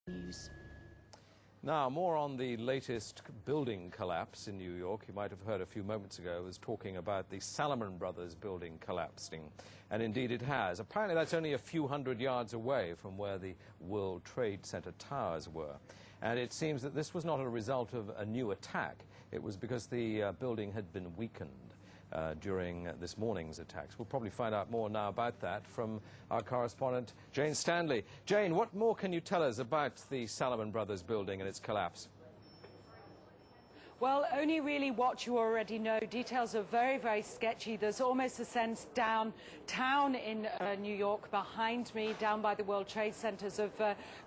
News. Now, more on the latest building collapse in New York. You might have heard a few moments ago, I was talking about the Salomon Brothers building collapsing. And indeed it has. Apparently that's only a few hundred yards away from where the World Trade Center towers were. And it seems that this was not a result of a new attack. It was because the building had been weakened during this morning's attacks. We'll probably find out more now about that from our correspondent, Jane Stanley. Jane, what more can you tell us about the Salomon Brothers building and its collapse? Well, only really what you already know. Details are very, very sketchy. There's almost a sense downtown in New York behind me, down by the World Trade Centers, of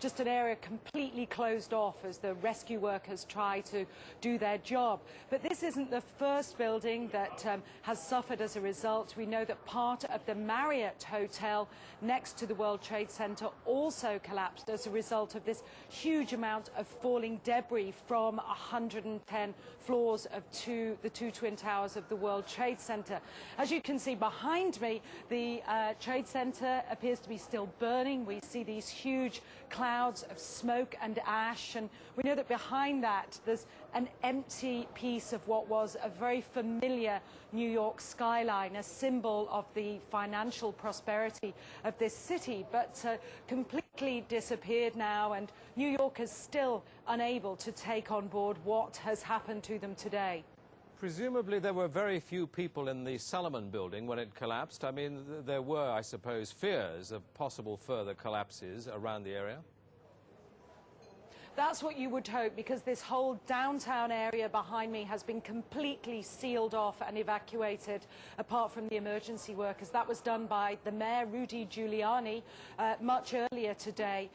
just an area completely closed off as the rescue workers try to do their job. But this isn't the first building that has suffered as a result. We know that part of the Marriott Hotel next to the World Trade Center also collapsed as a result of this huge amount of falling debris from 110 floors of the two twin towers of the World Trade Center. As you can see behind me, the Trade Center appears to be still burning. We see these huge clouds of smoke and ash, and we know that behind that there's an empty piece of what was a very familiar New York skyline, a symbol of the financial prosperity of this city, but completely disappeared now, and New York is still unable to take on board what has happened to them today. Presumably there were very few people in the Salomon building when it collapsed. I mean, there were, I suppose, fears of possible further collapses around the area. That's what you would hope, because this whole downtown area behind me has been completely sealed off and evacuated, apart from the emergency workers. That was done by the mayor, Rudy Giuliani, much earlier today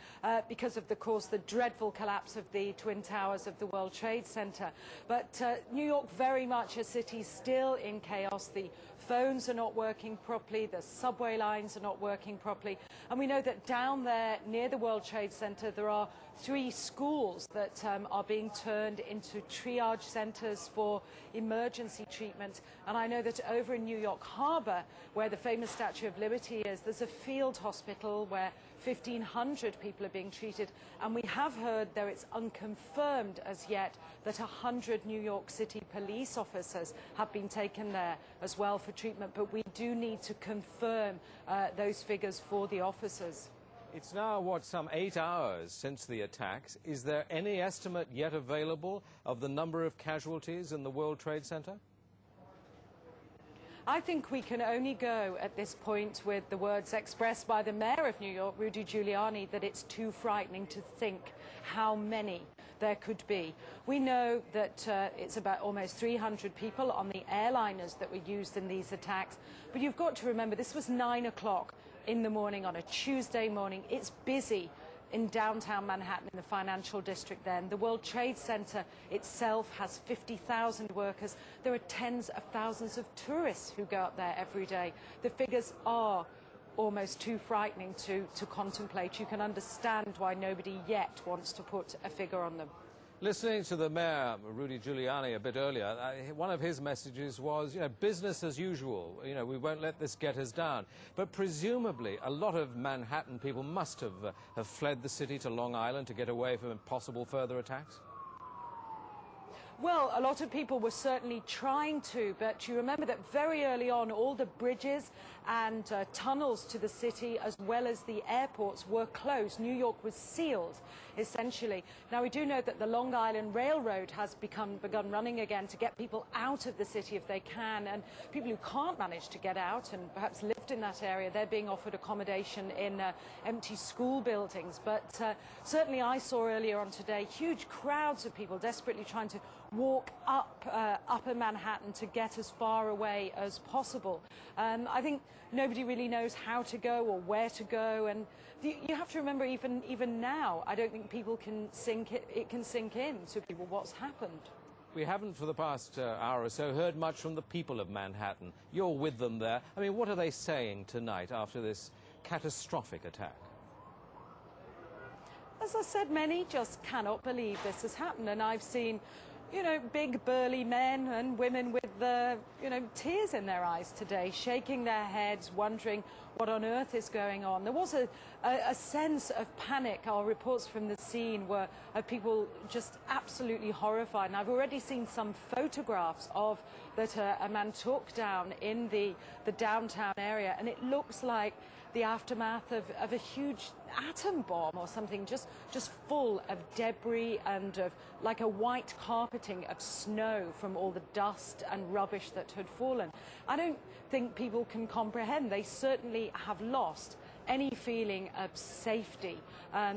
because of, course, the dreadful collapse of the Twin Towers of the World Trade Center. But New York, very much a city still in chaos. The phones are not working properly, the subway lines are not working properly, and we know that down there near the World Trade Center there are 3 schools that are being turned into triage centers for emergency treatment. And I know that over in New York Harbor, where the famous Statue of Liberty is, there's a field hospital where 1,500 people are being treated, and we have heard, though it's unconfirmed as yet, that 100 New York City police officers have been taken there as well for treatment, but we do need to confirm those figures for the officers. It's now, what, some 8 hours since the attacks. Is there any estimate yet available of the number of casualties in the World Trade Center? I think we can only go at this point with the words expressed by the mayor of New York, Rudy Giuliani, that it's too frightening to think how many there could be. We know that it's about almost 300 people on the airliners that were used in these attacks. But you've got to remember, this was 9 o'clock in the morning on a Tuesday morning. It's busy in downtown Manhattan, in the financial district then. The World Trade Center itself has 50,000 workers. There are tens of thousands of tourists who go up there every day. The figures are almost too frightening to contemplate. You can understand why nobody yet wants to put a figure on them. Listening to the mayor, Rudy Giuliani, a bit earlier, one of his messages was, business as usual. We won't let this get us down. But presumably, a lot of Manhattan people must have fled the city to Long Island to get away from possible further attacks. Well, a lot of people were certainly trying to, but you remember that very early on, all the bridges and tunnels to the city, as well as the airports, were closed. New York was sealed, essentially. Now, we do know that the Long Island Railroad has begun running again to get people out of the city if they can, and people who can't manage to get out and perhaps lived in that area, they're being offered accommodation in empty school buildings. But certainly I saw earlier on today huge crowds of people desperately trying to walk up upper Manhattan to get as far away as possible. I think nobody really knows how to go or where to go, and you have to remember, even now, I don't think people can it can sink in to people what's happened. We haven't for the past hour or so heard much from the people of Manhattan. You're with them there. I mean, what are they saying tonight after this catastrophic attack? As I said, many just cannot believe this has happened, and I've seen you know, big burly men and women with you know, tears in their eyes today, shaking their heads, wondering what on earth is going on. There was a sense of panic. Our reports from the scene were of people just absolutely horrified. And I've already seen some photographs of that a man took down in the downtown area, and it looks like the aftermath of a huge atom bomb or something, just full of debris and of like a white carpeting of snow from all the dust and rubbish that had fallen. I don't think people can comprehend. They certainly have lost any feeling of safety.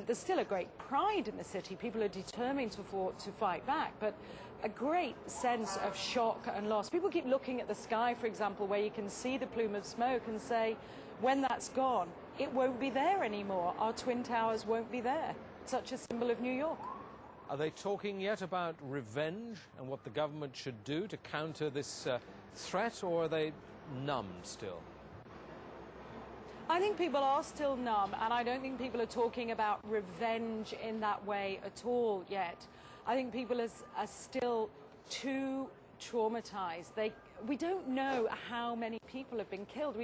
There's still a great pride in the city. People are determined to fight back, but a great sense of shock and loss. People keep looking at the sky, for example, where you can see the plume of smoke, and say, when that's gone, it won't be there anymore. Our Twin Towers won't be there. Such a symbol of New York. Are they talking yet about revenge and what the government should do to counter this threat, or are they numb still? I think people are still numb, and I don't think people are talking about revenge in that way at all yet. I think people are still too traumatized. We don't know how many people have been killed.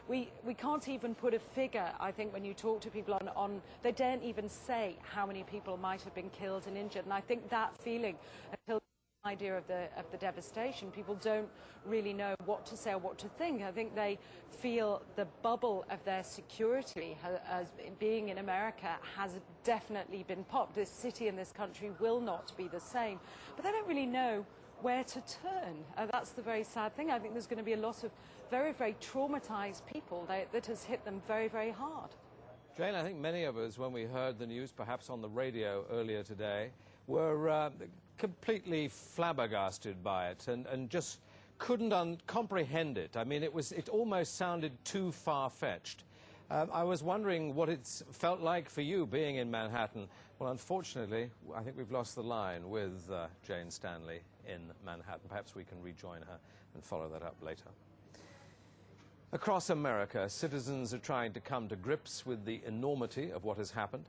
We can't even put a figure. I think when you talk to people on they daren't even say how many people might have been killed and injured. And I think that feeling, until the idea of the devastation, people don't really know what to say or what to think. I think they feel the bubble of their security as being in America has definitely been popped. This city and this country will not be the same. But they don't really know where to turn. That's the very sad thing. I think there's going to be a lot of very, very traumatized people that has hit them very, very hard. Jane, I think many of us, when we heard the news, perhaps on the radio earlier today, were completely flabbergasted by it and just couldn't comprehend it. I mean, it almost sounded too far-fetched. I was wondering what it's felt like for you being in Manhattan. Well, unfortunately, I think we've lost the line with Jane Stanley in Manhattan. Perhaps we can rejoin her and follow that up later. Across America, citizens are trying to come to grips with the enormity of what has happened.